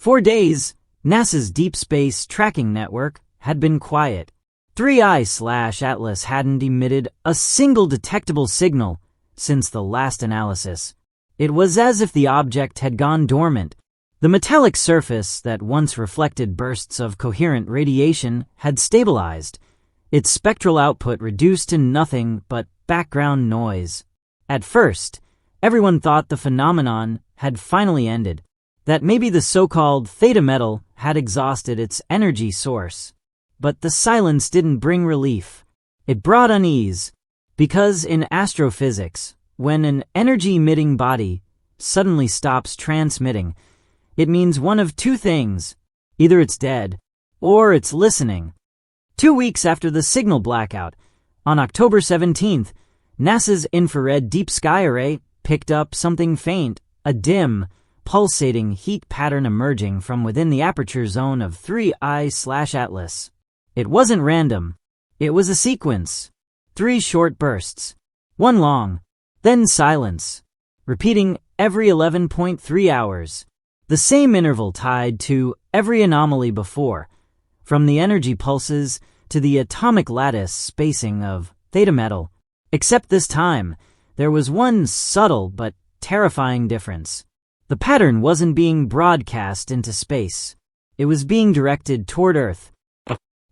For days, NASA's Deep Space Tracking Network had been quiet. 3I/Atlas hadn't emitted a single detectable signal since the last analysis. It was as if the object had gone dormant. The metallic surface that once reflected bursts of coherent radiation had stabilized, its spectral output reduced to nothing but background noise. At first, everyone thought the phenomenon had finally ended, that maybe the so-called theta metal had exhausted its energy source. But the silence didn't bring relief. It brought unease, because in astrophysics, when an energy-emitting body suddenly stops transmitting, it means one of two things. Either it's dead, or it's listening. 2 weeks after the signal blackout, on October 17th, NASA's Infrared Deep Sky Array picked up something faint, a dim, pulsating heat pattern emerging from within the aperture zone of 3I/Atlas. It wasn't random. It was a sequence. 3 short bursts. One long, then silence, repeating every 11.3 hours. The same interval tied to every anomaly before, from the energy pulses to the atomic lattice spacing of theta metal. Except this time, there was one subtle but terrifying difference. The pattern wasn't being broadcast into space. It was being directed toward Earth.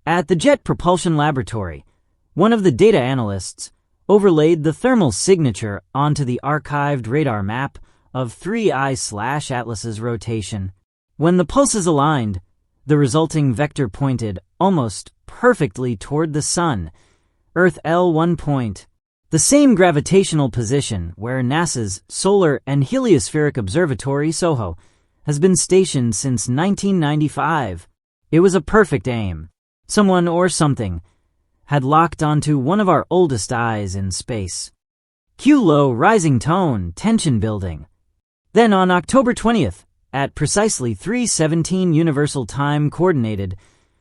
At the Jet Propulsion Laboratory, one of the data analysts overlaid the thermal signature onto the archived radar map of 3I/Atlas's rotation. When the pulses aligned, the resulting vector pointed almost perfectly toward the Sun, Earth L1 point, the same gravitational position where NASA's Solar and Heliospheric Observatory SOHO has been stationed since 1995. It was a perfect aim. Someone or something had locked onto one of our oldest eyes in space. Cue low rising tone, tension building. Then on October 20th, at precisely 3:17 Universal Time Coordinated,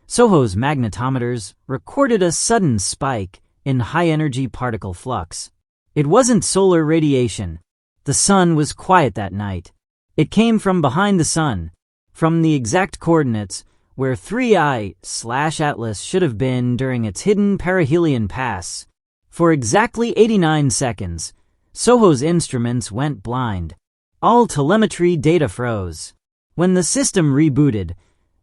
SOHO's magnetometers recorded a sudden spike in high-energy particle flux. It wasn't solar radiation. The Sun was quiet that night. It came from behind the Sun, from the exact coordinates where 3I/Atlas should have been during its hidden perihelion pass. For exactly 89 seconds, SOHO's instruments went blind. All telemetry data froze. When the system rebooted,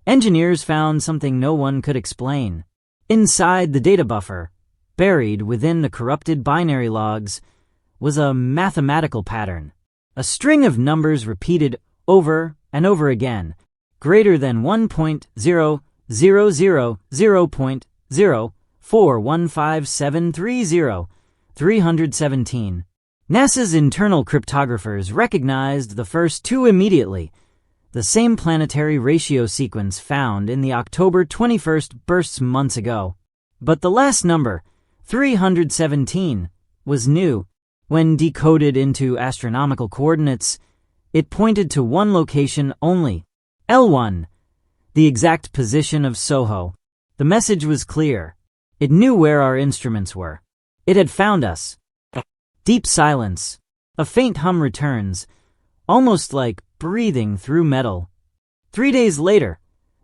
engineers found something no one could explain. Inside the data buffer, buried within the corrupted binary logs, was a mathematical pattern. A string of numbers repeated over and over again, greater than 1.000.0.0415730317. NASA's internal cryptographers recognized the first two immediately, the same planetary ratio sequence found in the October 21st bursts months ago. But the last number, 317, was new. When decoded into astronomical coordinates, it pointed to one location only, L1, the exact position of SOHO. The message was clear. It knew where our instruments were. It had found us. Deep silence. A faint hum returns, almost like breathing through metal. 3 days later,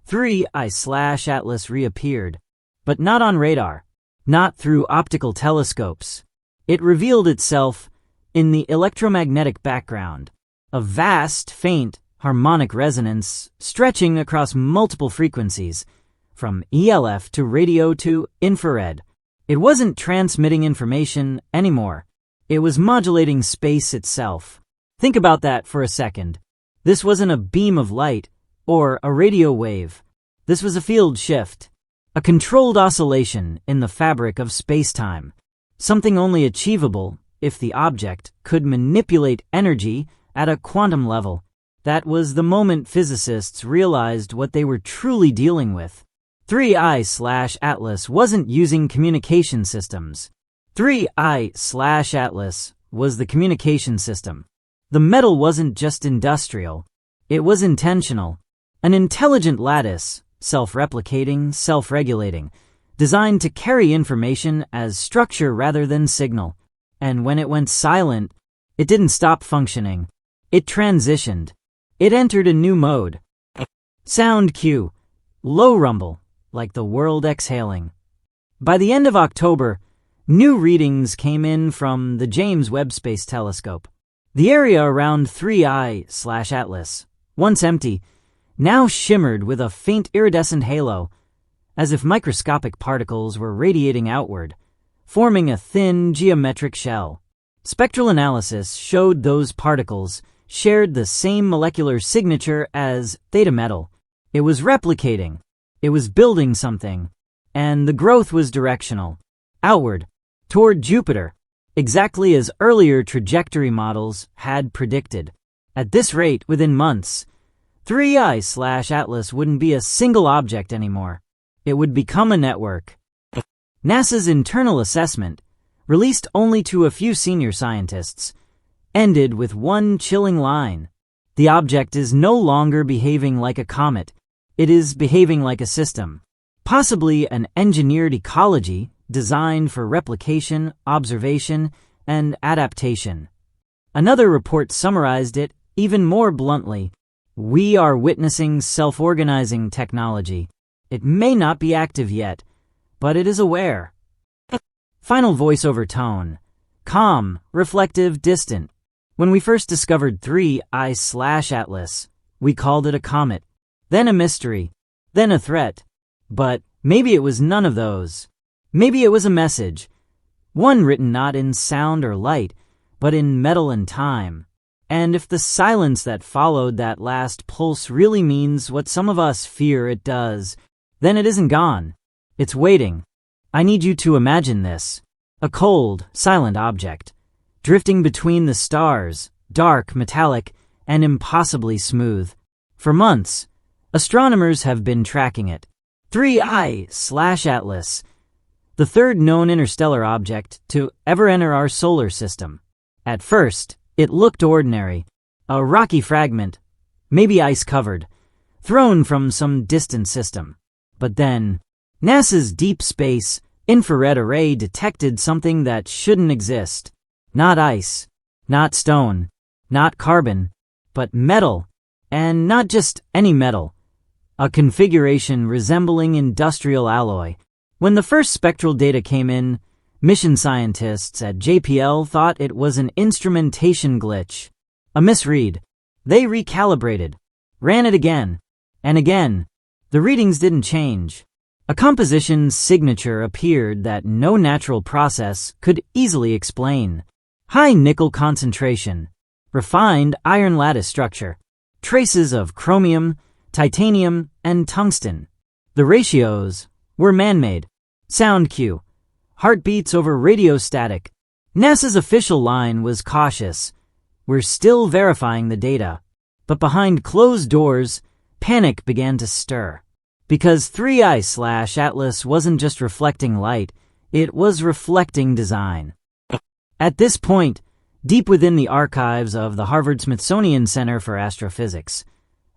3I/Atlas reappeared, but not on radar, not through optical telescopes. It revealed itself in the electromagnetic background, a vast, faint, harmonic resonance stretching across multiple frequencies, from ELF to radio to infrared. It wasn't transmitting information anymore. It was modulating space itself. Think about that for a second. This wasn't a beam of light or a radio wave. This was a field shift, a controlled oscillation in the fabric of space-time, something only achievable if the object could manipulate energy at a quantum level. That was the moment physicists realized what they were truly dealing with. 3I/Atlas wasn't using communication systems. 3I/Atlas was the communication system. The metal wasn't just industrial. It was intentional. An intelligent lattice, self-replicating, self-regulating, designed to carry information as structure rather than signal. And when it went silent, it didn't stop functioning. It transitioned. It entered a new mode. Sound cue. Low rumble, like the world exhaling. By the end of October, new readings came in from the James Webb Space Telescope. The area around 3I/Atlas, once empty, now shimmered with a faint iridescent halo, as if microscopic particles were radiating outward, forming a thin geometric shell. Spectral analysis showed those particles shared the same molecular signature as theta metal. It was replicating. It was building something. And the growth was directional, outward, toward Jupiter, exactly as earlier trajectory models had predicted. At this rate, within months, 3I/Atlas wouldn't be a single object anymore. It would become a network. NASA's internal assessment, released only to a few senior scientists, ended with one chilling line. The object is no longer behaving like a comet. It is behaving like a system. Possibly an engineered ecology designed for replication, observation, and adaptation. Another report summarized it even more bluntly. We are witnessing self-organizing technology. It may not be active yet, but it is aware. Final voiceover tone. Calm, reflective, distant. When we first discovered 3I/Atlas, we called it a comet, then a mystery, then a threat. But maybe it was none of those. Maybe it was a message. One written not in sound or light, but in metal and time. And if the silence that followed that last pulse really means what some of us fear it does, then it isn't gone. It's waiting. I need you to imagine this. A cold, silent object, drifting between the stars, dark, metallic, and impossibly smooth. For months, astronomers have been tracking it. 3I/Atlas, the third known interstellar object to ever enter our solar system. At first, it looked ordinary, a rocky fragment, maybe ice-covered, thrown from some distant system. But then, NASA's Deep Space Infrared Array detected something that shouldn't exist. Not ice, not stone, not carbon, but metal, and not just any metal. A configuration resembling industrial alloy. When the first spectral data came in, mission scientists at JPL thought it was an instrumentation glitch, a misread. They recalibrated, ran it again, and again. The readings didn't change. A composition signature appeared that no natural process could easily explain. High nickel concentration, refined iron lattice structure, traces of chromium, titanium, and tungsten. The ratios were man-made. Sound cue. Heartbeats over radio static. NASA's official line was cautious. We're still verifying the data. But behind closed doors, panic began to stir. Because 3I/Atlas wasn't just reflecting light, it was reflecting design. At this point, deep within the archives of the Harvard-Smithsonian Center for Astrophysics,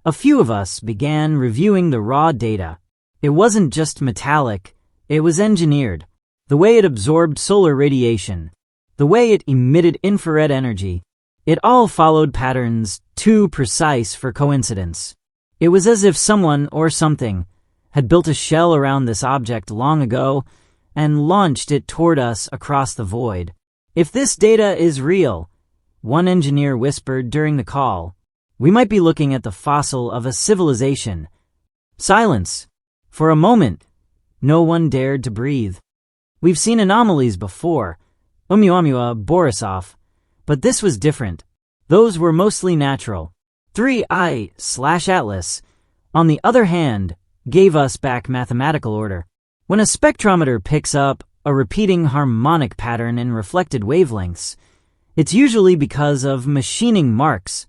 a few of us began reviewing the raw data. It wasn't just metallic, it was engineered. The way it absorbed solar radiation, the way it emitted infrared energy, it all followed patterns too precise for coincidence. It was as if someone or something had built a shell around this object long ago and launched it toward us across the void. If this data is real, one engineer whispered during the call, we might be looking at the fossil of a civilization. Silence. For a moment, no one dared to breathe. We've seen anomalies before, Oumuamua, Borisov, but this was different. Those were mostly natural. 3I/Atlas, on the other hand, gave us back mathematical order. When a spectrometer picks up a repeating harmonic pattern in reflected wavelengths, it's usually because of machining marks,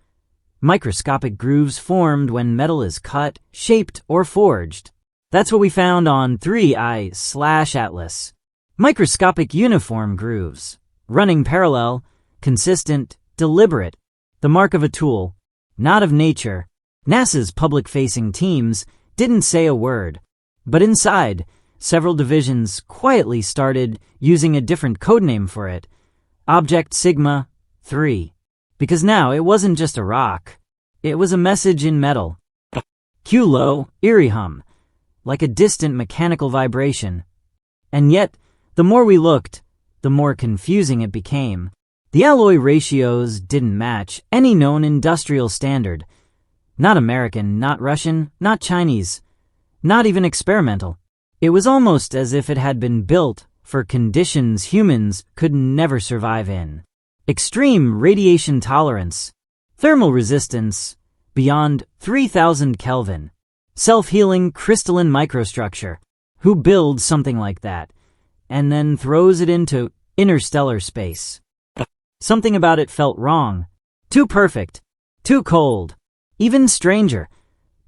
microscopic grooves formed when metal is cut, shaped, or forged. That's what we found on 3I/Atlas. Microscopic uniform grooves, running parallel, consistent, deliberate, the mark of a tool, not of nature. NASA's public-facing teams didn't say a word, but inside, several divisions quietly started using a different codename for it, Object Sigma 3. Because now it wasn't just a rock, it was a message in metal. Cue low, eerie hum, like a distant mechanical vibration. And yet, the more we looked, the more confusing it became. The alloy ratios didn't match any known industrial standard. Not American, not Russian, not Chinese, not even experimental. It was almost as if it had been built for conditions humans could never survive in. Extreme radiation tolerance, thermal resistance beyond 3000 Kelvin, self-healing crystalline microstructure. Who builds something like that and then throws it into interstellar space? Something about it felt wrong. Too perfect. Too cold. Even stranger,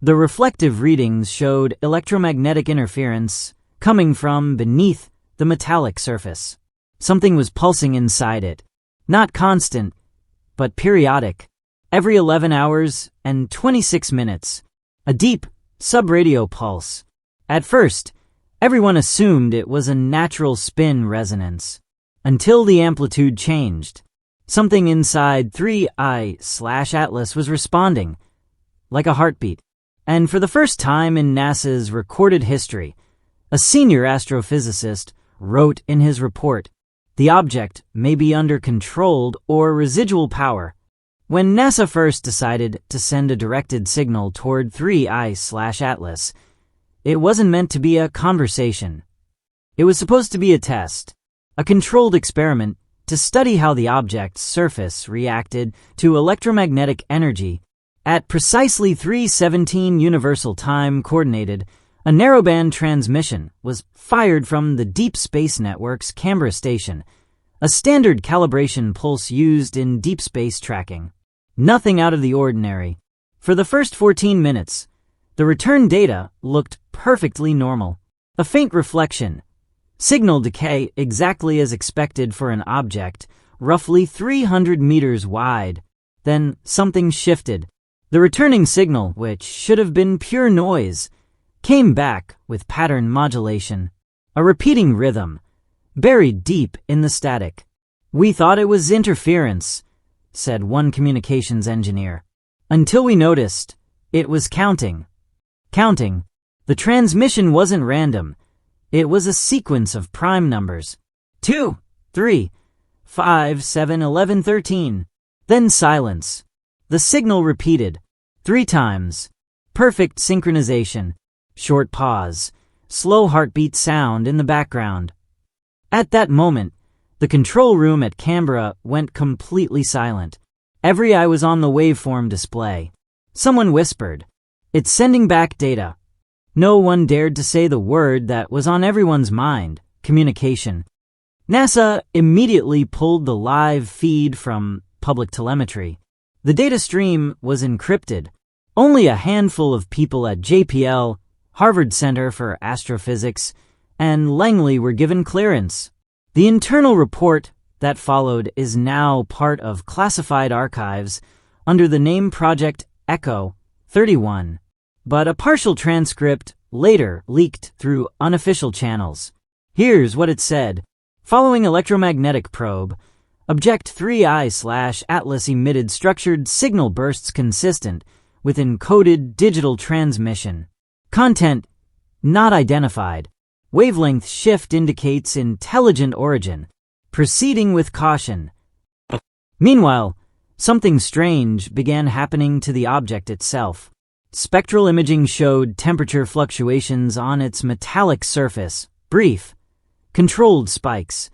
the reflective readings showed electromagnetic interference coming from beneath the metallic surface. Something was pulsing inside it. Not constant, but periodic. Every 11 hours and 26 minutes. A deep, subradio pulse. At first, everyone assumed it was a natural spin resonance. Until the amplitude changed. Something inside 3I/Atlas was responding, like a heartbeat. And for the first time in NASA's recorded history, a senior astrophysicist wrote in his report, "The object may be under controlled or residual power." When NASA first decided to send a directed signal toward 3I/Atlas, it wasn't meant to be a conversation. It was supposed to be a test, a controlled experiment to study how the object's surface reacted to electromagnetic energy. At precisely 3:17 Universal Time Coordinated, a narrowband transmission was fired from the Deep Space Network's Canberra station, a standard calibration pulse used in deep space tracking. Nothing out of the ordinary. For the first 14 minutes, the return data looked perfectly normal. A faint reflection, signal decay exactly as expected for an object roughly 300 meters wide. Then something shifted. The returning signal, which should have been pure noise, came back with pattern modulation, a repeating rhythm, buried deep in the static. "We thought it was interference," said one communications engineer, "until we noticed it was counting." Counting. The transmission wasn't random. It was a sequence of prime numbers. 2, 3, 5, 7, 11, 13. Then silence. The signal repeated 3 times. Perfect synchronization. Short pause. Slow heartbeat sound in the background. At that moment, the control room at Canberra went completely silent. Every eye was on the waveform display. Someone whispered, "It's sending back data." No one dared to say the word that was on everyone's mind: communication. NASA immediately pulled the live feed from public telemetry. The data stream was encrypted. Only a handful of people at JPL, Harvard Center for Astrophysics, and Langley were given clearance. The internal report that followed is now part of classified archives under the name Project Echo 31. But a partial transcript later leaked through unofficial channels. Here's what it said. Following electromagnetic probe, Object 3I/Atlas emitted structured signal bursts consistent with encoded digital transmission. Content not identified. Wavelength shift indicates intelligent origin. Proceeding with caution. Meanwhile, something strange began happening to the object itself. Spectral imaging showed temperature fluctuations on its metallic surface, brief, controlled spikes,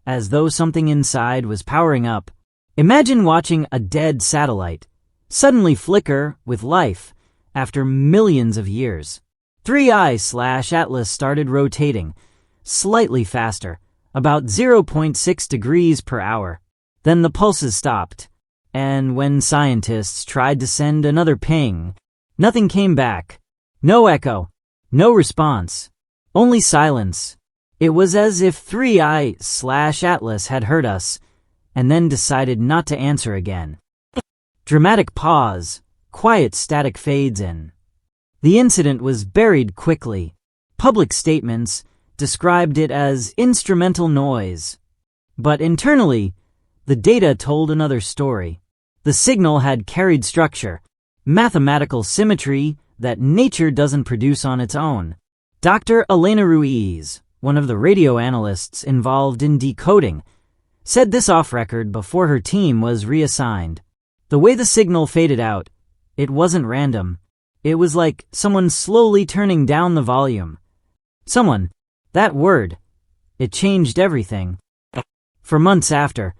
as though something inside was powering up. Imagine watching a dead satellite suddenly flicker with life after millions of years. 3I/Atlas started rotating, slightly faster, about 0.6 degrees per hour. Then the pulses stopped, and when scientists tried to send another ping, nothing came back. No echo, no response, only silence. It was as if 3I/Atlas had heard us, and then decided not to answer again. Dramatic pause, quiet static fades in. The incident was buried quickly. Public statements described it as instrumental noise. But internally, the data told another story. The signal had carried structure, mathematical symmetry that nature doesn't produce on its own. Dr. Elena Ruiz, one of the radio analysts involved in decoding, said this off record before her team was reassigned. The way the signal faded out, it wasn't random. It was like someone slowly turning down the volume. Someone, that word, it changed everything. For months after,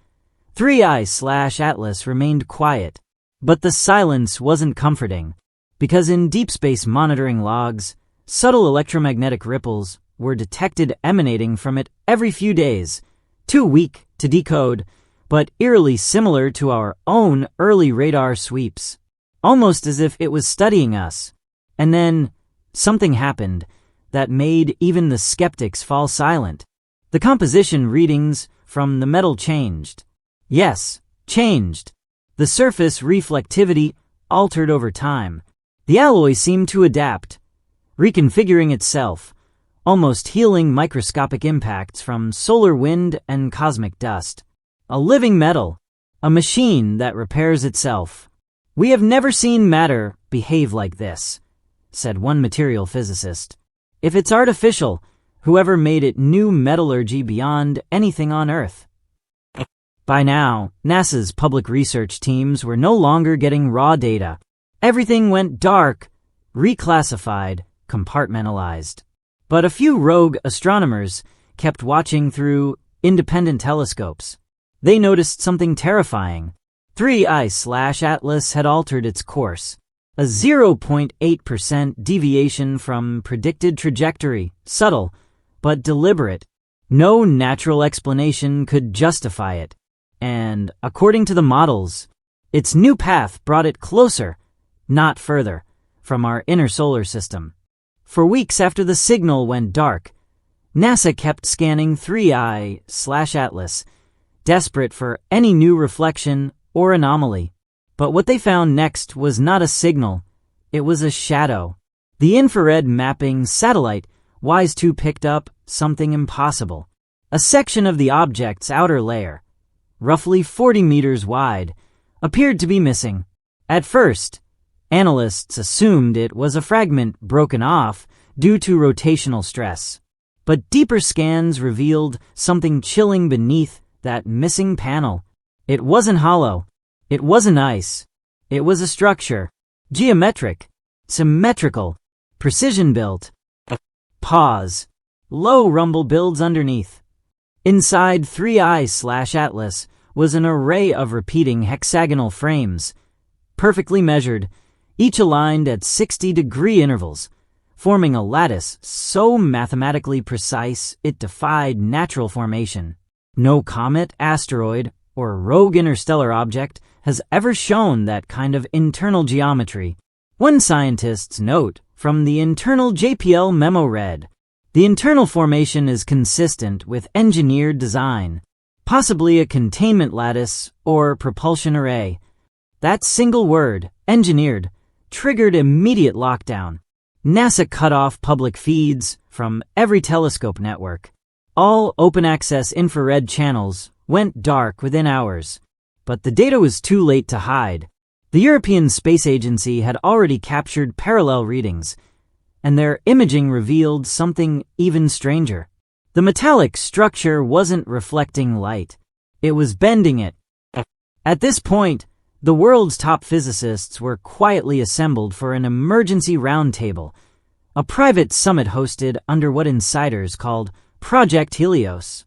3I/Atlas remained quiet, but the silence wasn't comforting, because in deep space monitoring logs, subtle electromagnetic ripples were detected emanating from it every few days, too weak to decode, but eerily similar to our own early radar sweeps, almost as if it was studying us. And then something happened that made even the skeptics fall silent. The composition readings from the metal changed. Yes, changed. The surface reflectivity altered over time. The alloy seemed to adapt, reconfiguring itself, almost healing microscopic impacts from solar wind and cosmic dust. A living metal, a machine that repairs itself. "We have never seen matter behave like this," said one material physicist. "If it's artificial, whoever made it knew metallurgy beyond anything on Earth." By now, NASA's public research teams were no longer getting raw data. Everything went dark, reclassified, compartmentalized. But a few rogue astronomers kept watching through independent telescopes. They noticed something terrifying. 3I/Atlas had altered its course. A 0.8% deviation from predicted trajectory, subtle, but deliberate. No natural explanation could justify it. And, according to the models, its new path brought it closer, not further, from our inner solar system. For weeks after the signal went dark, NASA kept scanning 3I/Atlas, desperate for any new reflection or anomaly. But what they found next was not a signal, it was a shadow. The infrared mapping satellite WISE-2 picked up something impossible. A section of the object's outer layer, roughly 40 meters wide, appeared to be missing. At first, analysts assumed it was a fragment broken off due to rotational stress. But deeper scans revealed something chilling beneath that missing panel. It wasn't hollow. It wasn't ice. It was a structure. Geometric. Symmetrical. Precision-built. Pause. Low rumble builds underneath. Inside 3I/Atlas was an array of repeating hexagonal frames, perfectly measured, each aligned at 60-degree intervals, forming a lattice so mathematically precise it defied natural formation. No comet, asteroid, or rogue interstellar object has ever shown that kind of internal geometry. One scientist's note from the internal JPL memo read, "The internal formation is consistent with engineered design, possibly a containment lattice or propulsion array." That single word, engineered, triggered immediate lockdown. NASA cut off public feeds from every telescope network. All open-access infrared channels went dark within hours. But the data was too late to hide. The European Space Agency had already captured parallel readings, and their imaging revealed something even stranger. The metallic structure wasn't reflecting light. It was bending it. At this point, the world's top physicists were quietly assembled for an emergency roundtable, a private summit hosted under what insiders called Project Helios.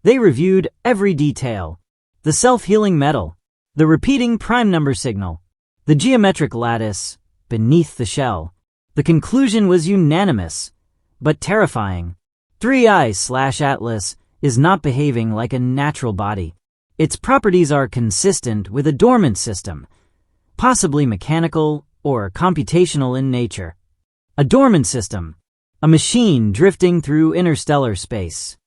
They reviewed every detail: the self-healing metal, the repeating prime number signal, the geometric lattice beneath the shell. The conclusion was unanimous, but terrifying. 3I/Atlas is not behaving like a natural body. Its properties are consistent with a dormant system, possibly mechanical or computational in nature. A dormant system, a machine drifting through interstellar space.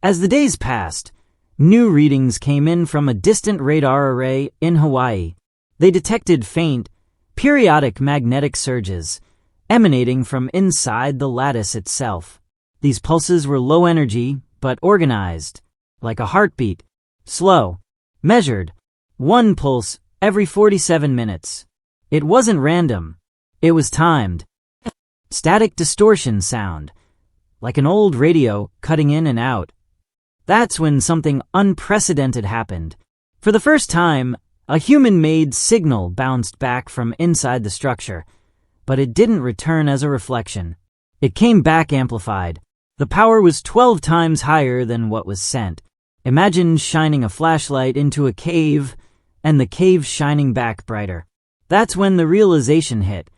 As the days passed, new readings came in from a distant radar array in Hawaii. They detected faint, periodic magnetic surges emanating from inside the lattice itself. These pulses were low energy, but organized, like a heartbeat, slow, measured, one pulse every 47 minutes. It wasn't random. It was timed. Static distortion sound, like an old radio cutting in and out. That's when something unprecedented happened. For the first time, a human-made signal bounced back from inside the structure, but it didn't return as a reflection. It came back amplified. The power was 12 times higher than what was sent. Imagine shining a flashlight into a cave, and the cave shining back brighter. That's when the realization hit.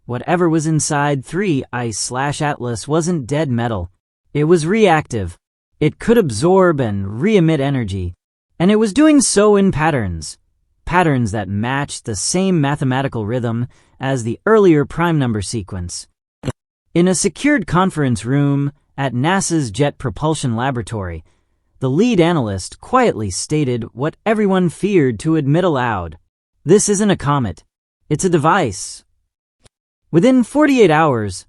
Whatever was inside 3I/Atlas wasn't dead metal. It was reactive. It could absorb and re-emit energy, and it was doing so in patterns that matched the same mathematical rhythm as the earlier prime number sequence. In a secured conference room at NASA's Jet Propulsion Laboratory, the lead analyst quietly stated what everyone feared to admit aloud. This isn't a comet. It's a device. Within 48 hours,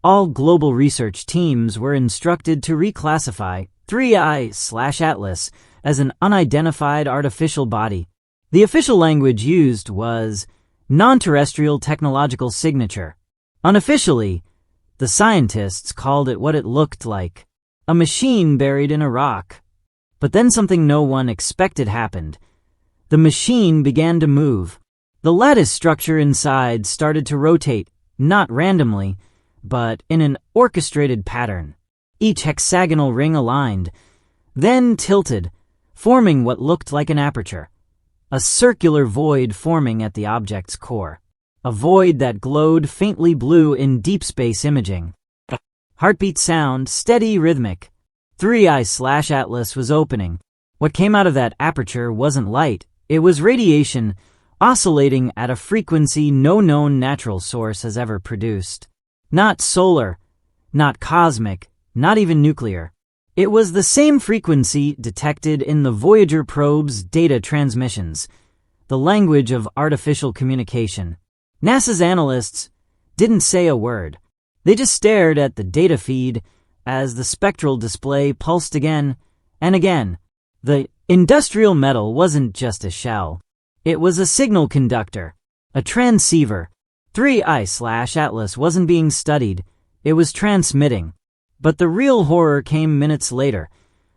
all global research teams were instructed to reclassify 3I/Atlas as an unidentified artificial body. The official language used was non-terrestrial technological signature. Unofficially, the scientists called it what it looked like, a machine buried in a rock. But then something no one expected happened. The machine began to move. The lattice structure inside started to rotate, not randomly, but in an orchestrated pattern. Each hexagonal ring aligned, then tilted, forming what looked like an aperture. A circular void forming at the object's core. A void that glowed faintly blue in deep space imaging. Heartbeat sound, steady, rhythmic. 3I/Atlas was opening. What came out of that aperture wasn't light. It was radiation, oscillating at a frequency no known natural source has ever produced. Not solar, not cosmic, not even nuclear. It was the same frequency detected in the Voyager probe's data transmissions, the language of artificial communication. NASA's analysts didn't say a word. They just stared at the data feed as the spectral display pulsed again and again. The industrial metal wasn't just a shell. It was a signal conductor, a transceiver. 3I/Atlas wasn't being studied, it was transmitting. But the real horror came minutes later,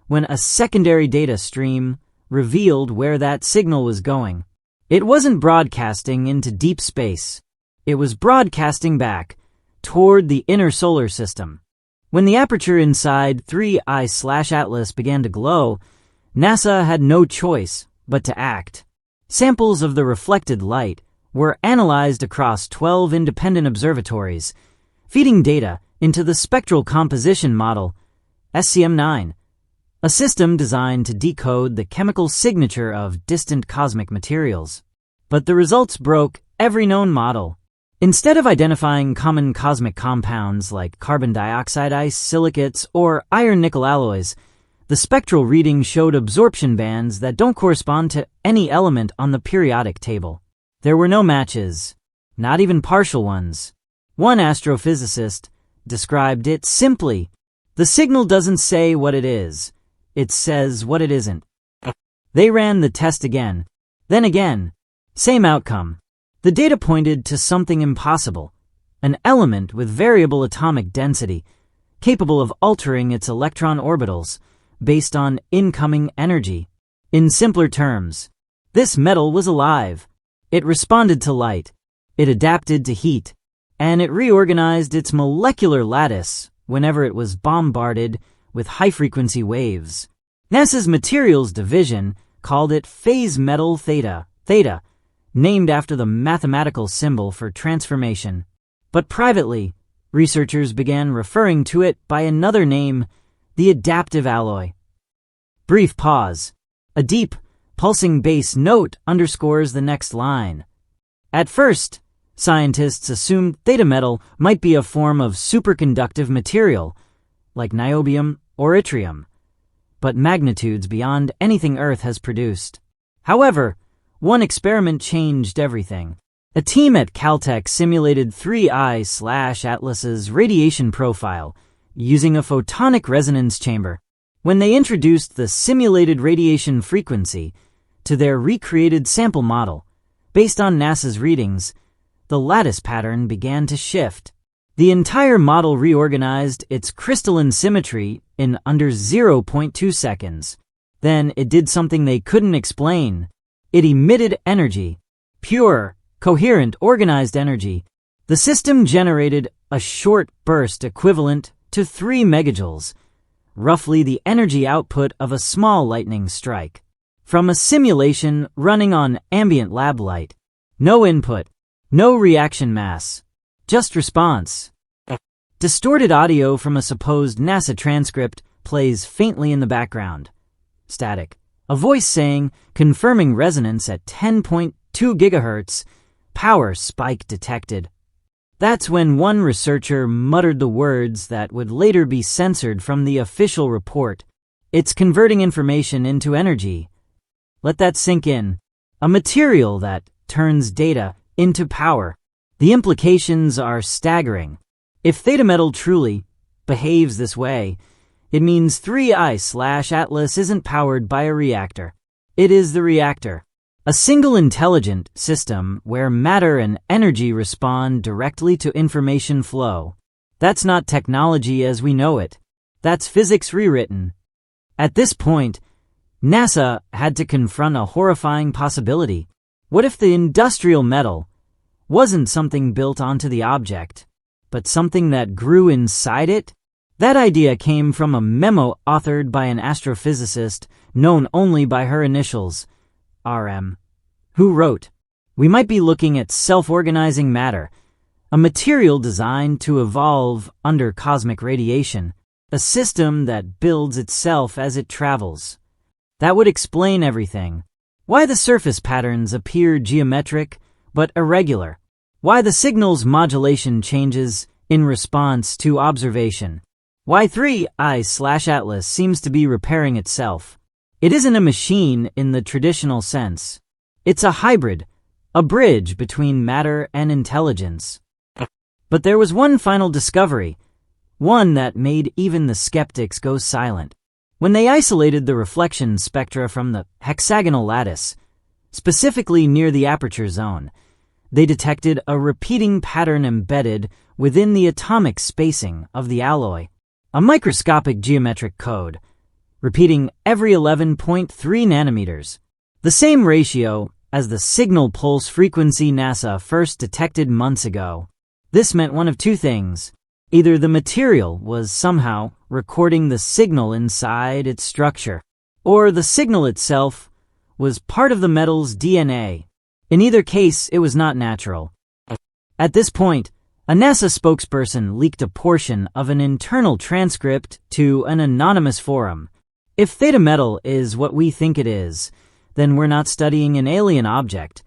when a secondary data stream revealed where that signal was going. It wasn't broadcasting into deep space. It was broadcasting back, toward the inner solar system. When the aperture inside 3I/Atlas began to glow, NASA had no choice but to act. Samples of the reflected light were analyzed across 12 independent observatories, feeding data into the spectral composition model, SCM-9, a system designed to decode the chemical signature of distant cosmic materials. But the results broke every known model. Instead of identifying common cosmic compounds like carbon dioxide ice, silicates, or iron-nickel alloys, the spectral reading showed absorption bands that don't correspond to any element on the periodic table. There were no matches, not even partial ones. One astrophysicist described it simply: the signal doesn't say what it is, it says what it isn't. They ran the test again, then again. Same outcome. The data pointed to something impossible, an element with variable atomic density, capable of altering its electron orbitals based on incoming energy. In simpler terms, this metal was alive. It responded to light, it adapted to heat, and it reorganized its molecular lattice whenever it was bombarded with high-frequency waves. NASA's Materials Division called it phase metal theta, named after the mathematical symbol for transformation. But privately, researchers began referring to it by another name, the adaptive alloy. Brief pause. A deep, pulsing bass note underscores the next line. At first, scientists assumed theta metal might be a form of superconductive material, like niobium or yttrium, but magnitudes beyond anything Earth has produced. However, one experiment changed everything. A team at Caltech simulated 3I/Atlas's radiation profile using a photonic resonance chamber. When they introduced the simulated radiation frequency to their recreated sample model, based on NASA's readings, the lattice pattern began to shift. The entire model reorganized its crystalline symmetry in under 0.2 seconds. Then it did something they couldn't explain. It emitted energy. Pure, coherent, organized energy. The system generated a short burst equivalent to 3 megajoules, roughly the energy output of a small lightning strike, from a simulation running on ambient lab light. No input, no reaction mass, just response. Distorted audio from a supposed NASA transcript plays faintly in the background. Static. A voice saying, confirming resonance at 10.2 gigahertz, power spike detected. That's when one researcher muttered the words that would later be censored from the official report. It's converting information into energy. Let that sink in. A material that turns data into power. The implications are staggering. If theta metal truly behaves this way, it means 3I/Atlas isn't powered by a reactor. It is the reactor. A single intelligent system where matter and energy respond directly to information flow. That's not technology as we know it. That's physics rewritten. At this point, NASA had to confront a horrifying possibility. What if the industrial metal wasn't something built onto the object, but something that grew inside it? That idea came from a memo authored by an astrophysicist known only by her initials, RM, who wrote, "We might be looking at self-organizing matter, a material designed to evolve under cosmic radiation, a system that builds itself as it travels." That would explain everything. Why the surface patterns appear geometric but irregular. Why the signal's modulation changes in response to observation. Why 3I/Atlas seems to be repairing itself. It isn't a machine in the traditional sense. It's a hybrid, a bridge between matter and intelligence. But there was one final discovery, one that made even the skeptics go silent. When they isolated the reflection spectra from the hexagonal lattice, specifically near the aperture zone, they detected a repeating pattern embedded within the atomic spacing of the alloy, a microscopic geometric code, repeating every 11.3 nanometers, the same ratio as the signal pulse frequency NASA first detected months ago. This meant one of two things. Either the material was somehow recording the signal inside its structure, or the signal itself was part of the metal's DNA. In either case, it was not natural. At this point, a NASA spokesperson leaked a portion of an internal transcript to an anonymous forum. If theta metal is what we think it is, then we're not studying an alien object.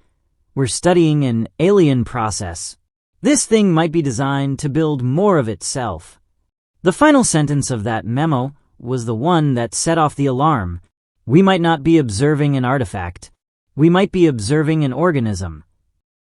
We're studying an alien process. This thing might be designed to build more of itself. The final sentence of that memo was the one that set off the alarm. We might not be observing an artifact. We might be observing an organism.